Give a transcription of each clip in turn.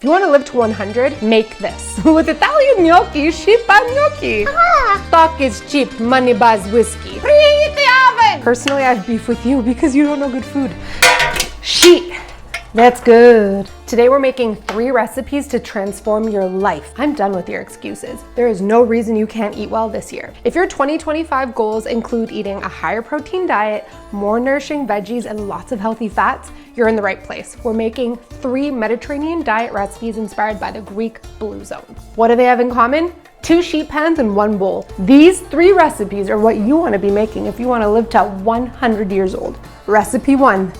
If you want to live to 100, make this. With Italian gnocchi, sheep pan gnocchi. Talk is cheap, money buys whiskey. Preheat the oven! Personally, I have beef with you because you don't know good food. Sheet. That's good. Today we're making 3 recipes to transform your life. I'm done with your excuses. There is no reason you can't eat well this year. If your 2025 goals include eating a higher protein diet, more nourishing veggies, and lots of healthy fats, you're in the right place. We're making 3 Mediterranean diet recipes inspired by the Greek Blue Zone. What do they have in common? 2 sheet pans and 1 bowl. These 3 recipes are what you want to be making if you want to live to 100 years old. Recipe 1.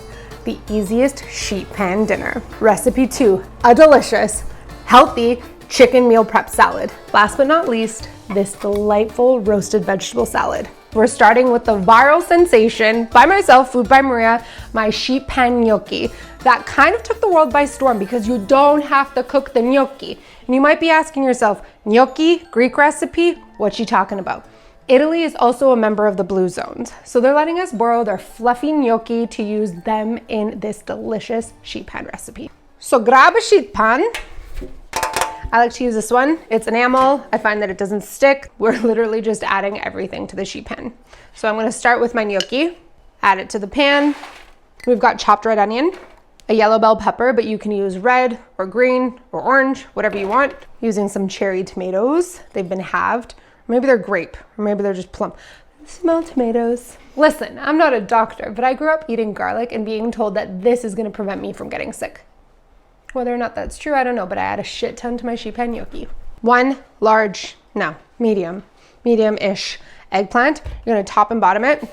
The easiest sheet pan dinner. Recipe 2, a delicious, healthy chicken meal prep salad. Last but not least, this delightful roasted vegetable salad. We're starting with the viral sensation by myself, Food by Maria, my sheet pan gnocchi. That kind of took the world by storm because you don't have to cook the gnocchi. And you might be asking yourself, gnocchi, Greek recipe, what's she talking about? Italy is also a member of the Blue Zones, so they're letting us borrow their fluffy gnocchi to use them in this delicious sheet pan recipe. So grab a sheet pan. I like to use this one. It's enamel. I find that it doesn't stick. We're literally just adding everything to the sheet pan. So I'm gonna start with my gnocchi, add it to the pan. We've got chopped red onion, a yellow bell pepper, but you can use red or green or orange, whatever you want. Using some cherry tomatoes. They've been halved. Maybe they're grape, or maybe they're just plum. Small tomatoes. Listen, I'm not a doctor, but I grew up eating garlic and being told that this is gonna prevent me from getting sick. Whether or not that's true, I don't know, but I add a shit ton to my sheet pan gnocchi. 1 large, no, medium-ish eggplant. You're gonna top and bottom it.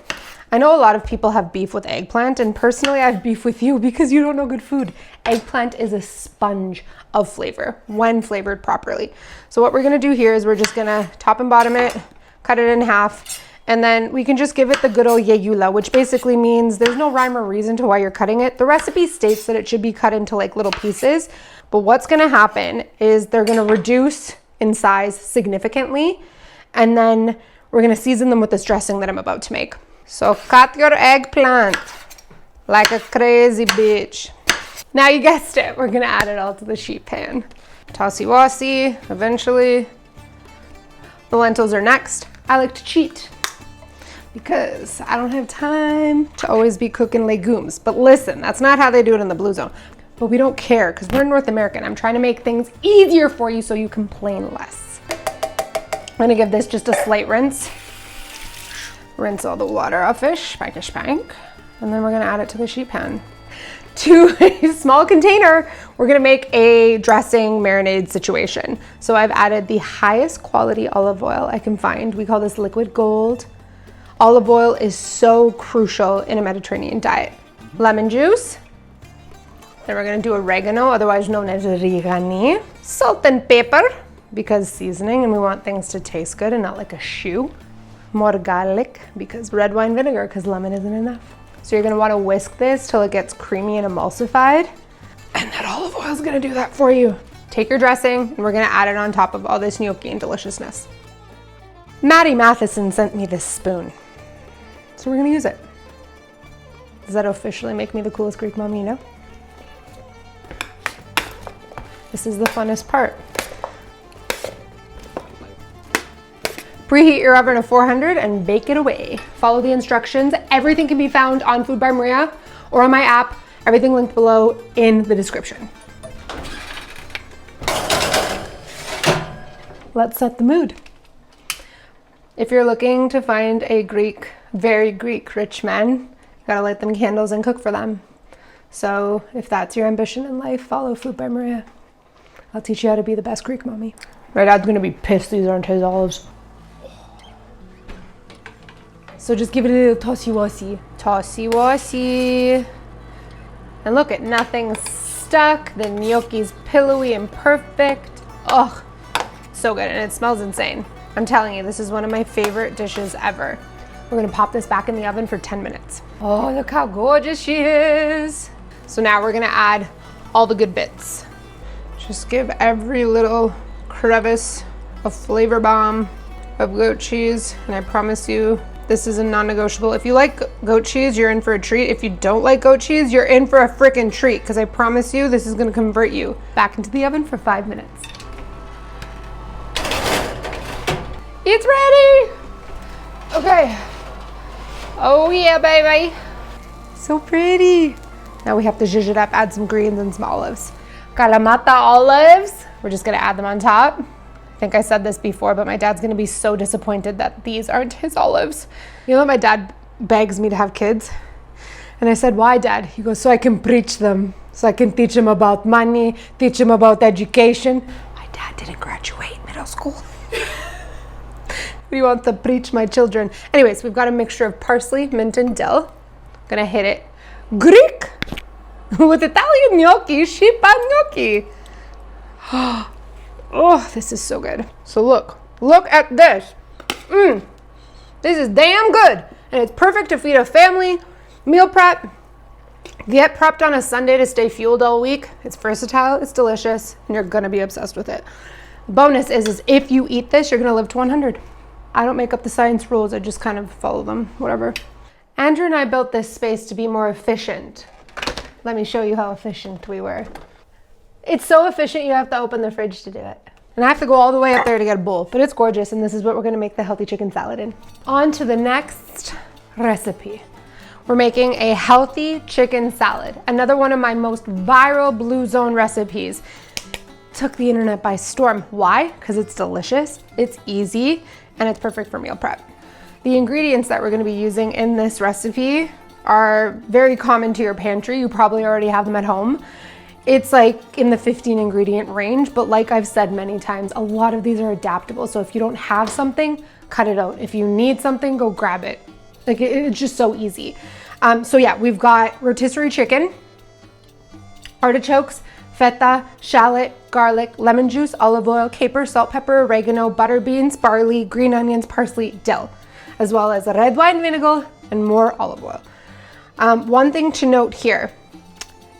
I know a lot of people have beef with eggplant, and personally I have beef with you because you don't know good food. Eggplant is a sponge of flavor when flavored properly. So what we're gonna do here is we're just gonna top and bottom it, cut it in half, and then we can just give it the good old yeyula, which basically means there's no rhyme or reason to why you're cutting it. The recipe states that it should be cut into like little pieces, but what's gonna happen is they're gonna reduce in size significantly, and then we're gonna season them with this dressing that I'm about to make. So cut your eggplant like a crazy bitch. Now you guessed it, we're gonna add it all to the sheet pan. Tossy-wossy, eventually. The lentils are next. I like to cheat because I don't have time to always be cooking legumes. But listen, that's not how they do it in the Blue Zone. But we don't care because we're North American. I'm trying to make things easier for you so you complain less. I'm gonna give this just a slight rinse. Rinse all the water off-ish, spank. And then we're gonna add it to the sheet pan. To a small container, we're gonna make a dressing marinade situation. So I've added the highest quality olive oil I can find. We call this liquid gold. Olive oil is so crucial in a Mediterranean diet. Lemon juice. Then we're gonna do oregano, otherwise known as rigani. Salt and pepper, because seasoning and we want things to taste good and not like a shoe. More garlic, because red wine vinegar, because lemon isn't enough. So you're gonna wanna whisk this till it gets creamy and emulsified. And that olive oil is gonna do that for you. Take your dressing and we're gonna add it on top of all this gnocchi and deliciousness. Maddie Matheson sent me this spoon. So we're gonna use it. Does that officially make me the coolest Greek mom you know? This is the funnest part. Preheat your oven to 400 and bake it away. Follow the instructions. Everything can be found on Food by Maria or on my app. Everything linked below in the description. Let's set the mood. If you're looking to find a Greek, very Greek rich man, you gotta light them candles and cook for them. So if that's your ambition in life, follow Food by Maria. I'll teach you how to be the best Greek mommy. My dad's gonna be pissed these aren't his olives. So just give it a little tossy-wossy. Tossy-wossy. And look at nothing's stuck. The gnocchi's pillowy and perfect. Oh, so good, and it smells insane. I'm telling you, this is one of my favorite dishes ever. We're gonna pop this back in the oven for 10 minutes. Oh, look how gorgeous she is. So now we're gonna add all the good bits. Just give every little crevice a flavor bomb of goat cheese, and I promise you, This is a non-negotiable. If you like goat cheese, you're in for a treat. If you don't like goat cheese, you're in for a freaking treat, because I promise you this is going to convert you. Back into the oven for 5 minutes. It's ready! Okay. Oh yeah, baby. So pretty. Now we have to zhuzh it up, add some greens and some olives. Kalamata olives. We're just gonna add them on top. I think I said this before, but my dad's gonna be so disappointed that these aren't his olives. You know that my dad begs me to have kids? And I said, why, Dad? He goes, so I can preach them. So I can teach them about money, teach them about education. My dad didn't graduate middle school. He wants to preach my children. Anyways, we've got a mixture of parsley, mint, and dill. Gonna hit it Greek with Italian gnocchi, Pan Gnocchi. Oh, this is so good. So look at this. This is damn good. And it's perfect to feed a family, meal prep, get prepped on a Sunday to stay fueled all week. It's versatile, it's delicious, and you're gonna be obsessed with it. Bonus is if you eat this, you're gonna live to 100. I don't make up the science rules, I just kind of follow them, whatever. Andrew and I built this space to be more efficient. Let me show you how efficient we were. It's so efficient you have to open the fridge to do it. And I have to go all the way up there to get a bowl, but it's gorgeous, and this is what we're gonna make the healthy chicken salad in. On to the next recipe. We're making a healthy chicken salad. Another one of my most viral Blue Zone recipes. Took the internet by storm. Why? Because it's delicious, it's easy, and it's perfect for meal prep. The ingredients that we're gonna be using in this recipe are very common to your pantry. You probably already have them at home. It's like in the 15 ingredient range, but like I've said many times, a lot of these are adaptable. So if you don't have something, cut it out. If you need something, go grab it. Like it's just so easy. So yeah, we've got rotisserie chicken, artichokes, feta, shallot, garlic, lemon juice, olive oil, caper, salt, pepper, oregano, butter beans, barley, green onions, parsley, dill, as well as red wine vinegar and more olive oil. One thing to note here,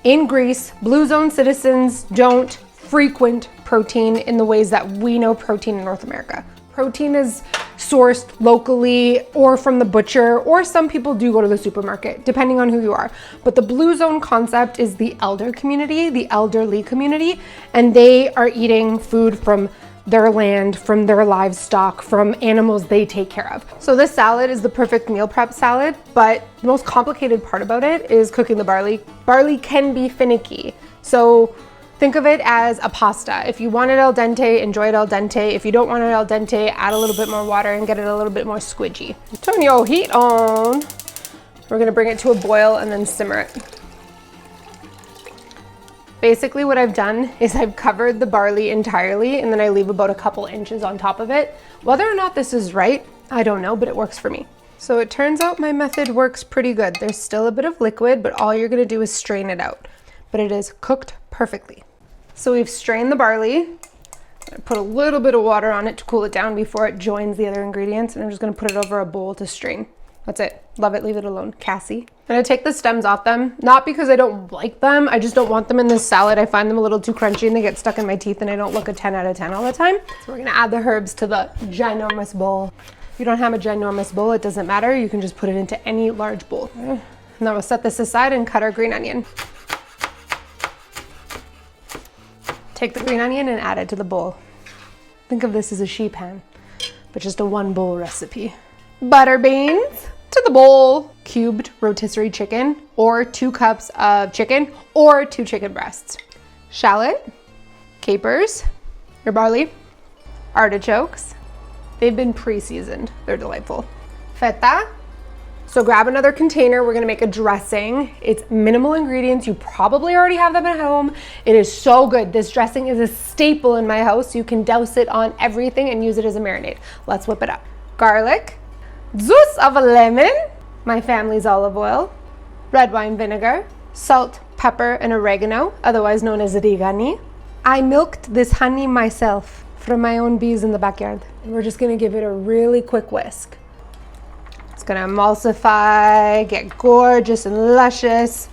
in Greece, Blue Zone citizens don't frequent protein in the ways that we know protein in North America. Protein is sourced locally or from the butcher, or some people do go to the supermarket, depending on who you are. But the Blue Zone concept is the elder community, the elderly community, and they are eating food from their land, from their livestock, from animals they take care of. So this salad is the perfect meal prep salad, but the most complicated part about it is cooking the barley. Barley can be finicky. So think of it as a pasta. If you want it al dente, enjoy it al dente. If you don't want it al dente, add a little bit more water and get it a little bit more squidgy. Turn your heat on. We're gonna bring it to a boil and then simmer it. Basically what I've done is I've covered the barley entirely, and then I leave about a couple inches on top of it. Whether or not this is right, I don't know, but it works for me. So it turns out my method works pretty good. There's still a bit of liquid, but all you're gonna do is strain it out. But it is cooked perfectly. So we've strained the barley. I put a little bit of water on it to cool it down before it joins the other ingredients, and I'm just gonna put it over a bowl to strain. That's it. Love it, leave it alone. Cassie. I'm gonna take the stems off them, not because I don't like them, I just don't want them in this salad. I find them a little too crunchy and they get stuck in my teeth and I don't look a 10 out of 10 all the time. So we're gonna add the herbs to the ginormous bowl. If you don't have a ginormous bowl, it doesn't matter. You can just put it into any large bowl. And then we'll set this aside and cut our green onion. Take the green onion and add it to the bowl. Think of this as a sheet pan, but just a one bowl recipe. Butter beans to the bowl, cubed rotisserie chicken, or 2 cups of chicken, or 2 chicken breasts. Shallot, capers, your barley, artichokes. They've been pre-seasoned, they're delightful. Feta. So grab another container, we're gonna make a dressing. It's minimal ingredients, you probably already have them at home. It is so good. This dressing is a staple in my house. You can douse it on everything and use it as a marinade. Let's whip it up. Garlic, juice of a lemon, my family's olive oil, red wine vinegar, salt, pepper, and oregano, otherwise known as rigani. I milked this honey myself from my own bees in the backyard. And we're just gonna give it a really quick whisk. It's gonna emulsify, get gorgeous and luscious.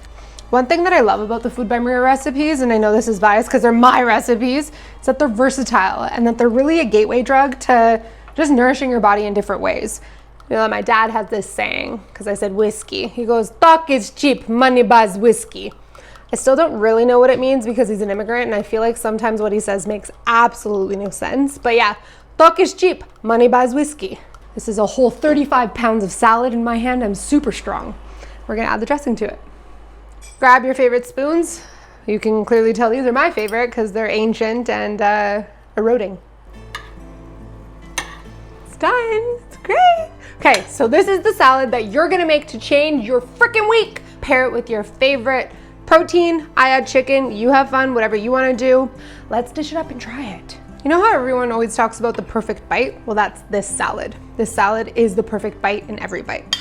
One thing that I love about the Food by Maria recipes, and I know this is biased because they're my recipes, is that they're versatile and that they're really a gateway drug to just nourishing your body in different ways. You know, my dad has this saying, because I said whiskey. He goes, talk is cheap, money buys whiskey. I still don't really know what it means because he's an immigrant, and I feel like sometimes what he says makes absolutely no sense. But yeah, talk is cheap, money buys whiskey. This is a whole 35 pounds of salad in my hand. I'm super strong. We're gonna add the dressing to it. Grab your favorite spoons. You can clearly tell these are my favorite because they're ancient and eroding. It's done, it's great. Okay, so this is the salad that you're gonna make to change your freaking week. Pair it with your favorite protein. I add chicken, you have fun, whatever you wanna do. Let's dish it up and try it. You know how everyone always talks about the perfect bite? Well, that's this salad. This salad is the perfect bite in every bite.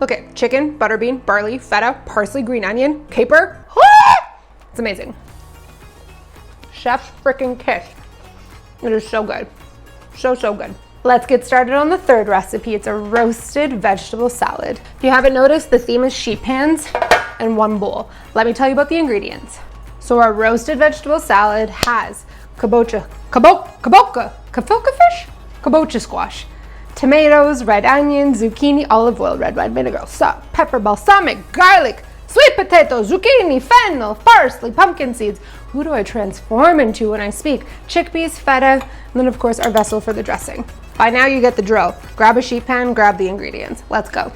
Look at chicken, butterbean, barley, feta, parsley, green onion, caper. It's amazing. Chef's freaking kiss. It is so good. So, so good. Let's get started on the third recipe. It's a roasted vegetable salad. If you haven't noticed, the theme is sheet pans and one bowl. Let me tell you about the ingredients. So our roasted vegetable salad has kabocha fish, kabocha squash, tomatoes, red onion, zucchini, olive oil, red wine vinegar, salt, pepper, balsamic, garlic, sweet potato, zucchini, fennel, parsley, pumpkin seeds. Who do I transform into when I speak? Chickpeas, feta, and then of course our vessel for the dressing. By now you get the drill. Grab a sheet pan, grab the ingredients. Let's go.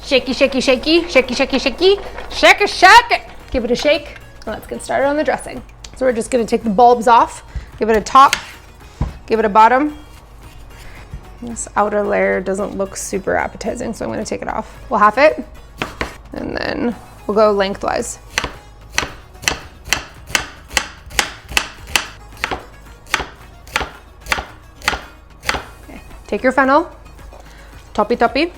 Shaky, shaky, shaky, shaky, shaky, shaky, shake it, shake it. Give it a shake, and let's get started on the dressing. So we're just gonna take the bulbs off, give it a top, give it a bottom. This outer layer doesn't look super appetizing, so I'm gonna take it off. We'll half it, and then we'll go lengthwise. Okay. Take your fennel, toppy.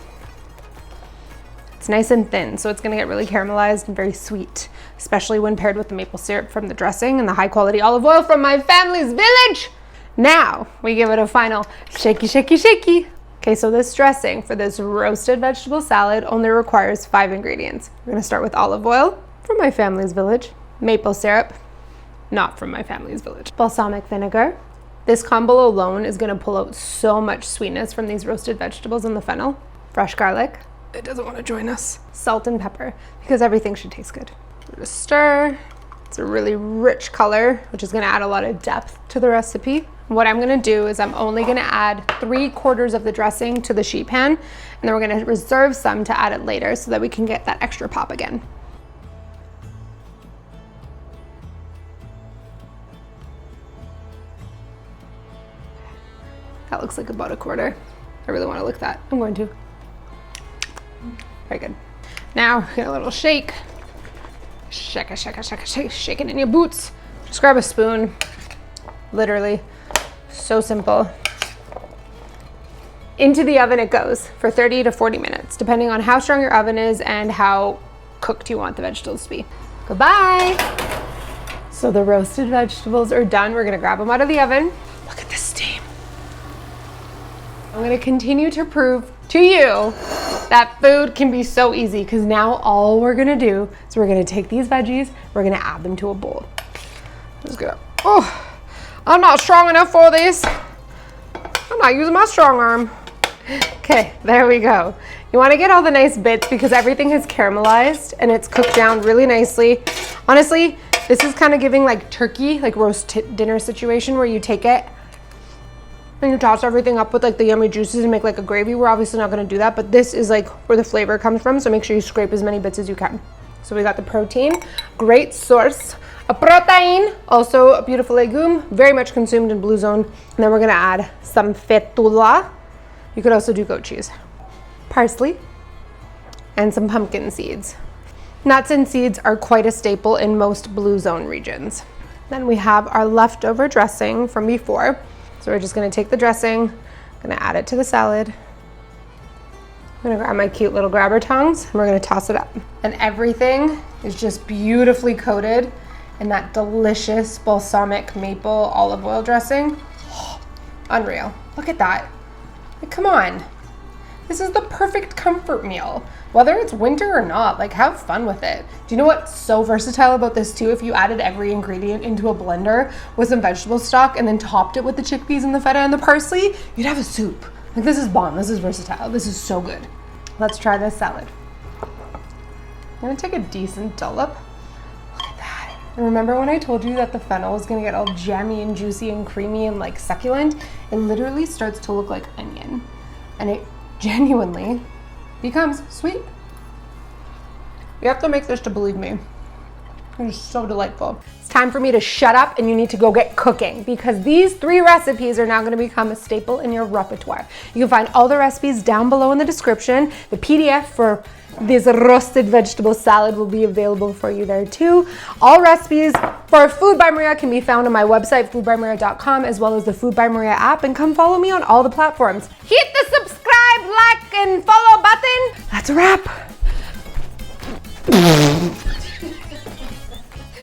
It's nice and thin, so it's gonna get really caramelized and very sweet, especially when paired with the maple syrup from the dressing and the high quality olive oil from my family's village. Now we give it a final shaky, shaky, shaky. Okay, so this dressing for this roasted vegetable salad only requires 5 ingredients. We're gonna start with olive oil from my family's village, maple syrup, not from my family's village, balsamic vinegar. This combo alone is gonna pull out so much sweetness from these roasted vegetables and the fennel, fresh garlic. It doesn't want to join us. Salt and pepper, because everything should taste good. We're gonna stir. It's a really rich color, which is gonna add a lot of depth to the recipe. What I'm gonna do is I'm only gonna add 3/4 of the dressing to the sheet pan, and then we're gonna reserve some to add it later so that we can get that extra pop again. That looks like about 1/4. I really wanna lick that. I'm going to. Very good. Now, get a little shake. Shake it, shake it, shake it, shake it, shake it in your boots. Just grab a spoon. Literally, so simple. Into the oven it goes for 30 to 40 minutes, depending on how strong your oven is and how cooked you want the vegetables to be. Goodbye. So the roasted vegetables are done. We're gonna grab them out of the oven. Look at the steam. I'm gonna continue to prove to you that food can be so easy, because now all we're gonna do is we're gonna take these veggies, we're gonna add them to a bowl. Just go. Oh, I'm not strong enough for this. I'm not using my strong arm. Okay, there we go. You wanna get all the nice bits because everything has caramelized and it's cooked down really nicely. Honestly, this is kind of giving like turkey, like roast dinner situation where you take it and you toss everything up with like the yummy juices and make like a gravy. We're obviously not gonna do that, but this is like where the flavor comes from, so make sure you scrape as many bits as you can. So we got the protein, great source of protein, also a beautiful legume, very much consumed in Blue Zone. And then we're gonna add some fetula. You could also do goat cheese, parsley, and some pumpkin seeds. Nuts and seeds are quite a staple in most Blue Zone regions. Then we have our leftover dressing from before. So we're just gonna take the dressing, gonna add it to the salad. I'm gonna grab my cute little grabber tongs and we're gonna toss it up. And everything is just beautifully coated in that delicious balsamic maple olive oil dressing. Oh, unreal, look at that. Like, come on. This is the perfect comfort meal. Whether it's winter or not, like have fun with it. Do you know what's so versatile about this too? If you added every ingredient into a blender with some vegetable stock and then topped it with the chickpeas and the feta and the parsley, you'd have a soup. Like this is bomb, this is versatile, this is so good. Let's try this salad. I'm gonna take a decent dollop. Look at that. And remember when I told you that the fennel was gonna get all jammy and juicy and creamy and like succulent? It literally starts to look like onion. And it genuinely becomes sweet. You have to make this to believe me. It's so delightful. It's time for me to shut up and you need to go get cooking because these 3 recipes are now gonna become a staple in your repertoire. You can find all the recipes down below in the description. The PDF for this roasted vegetable salad will be available for you there too. All recipes for Food by Maria can be found on my website, foodbymaria.com, as well as the Food by Maria app, and come follow me on all the platforms. Hit the subscribe, like, and follow button. That's a wrap.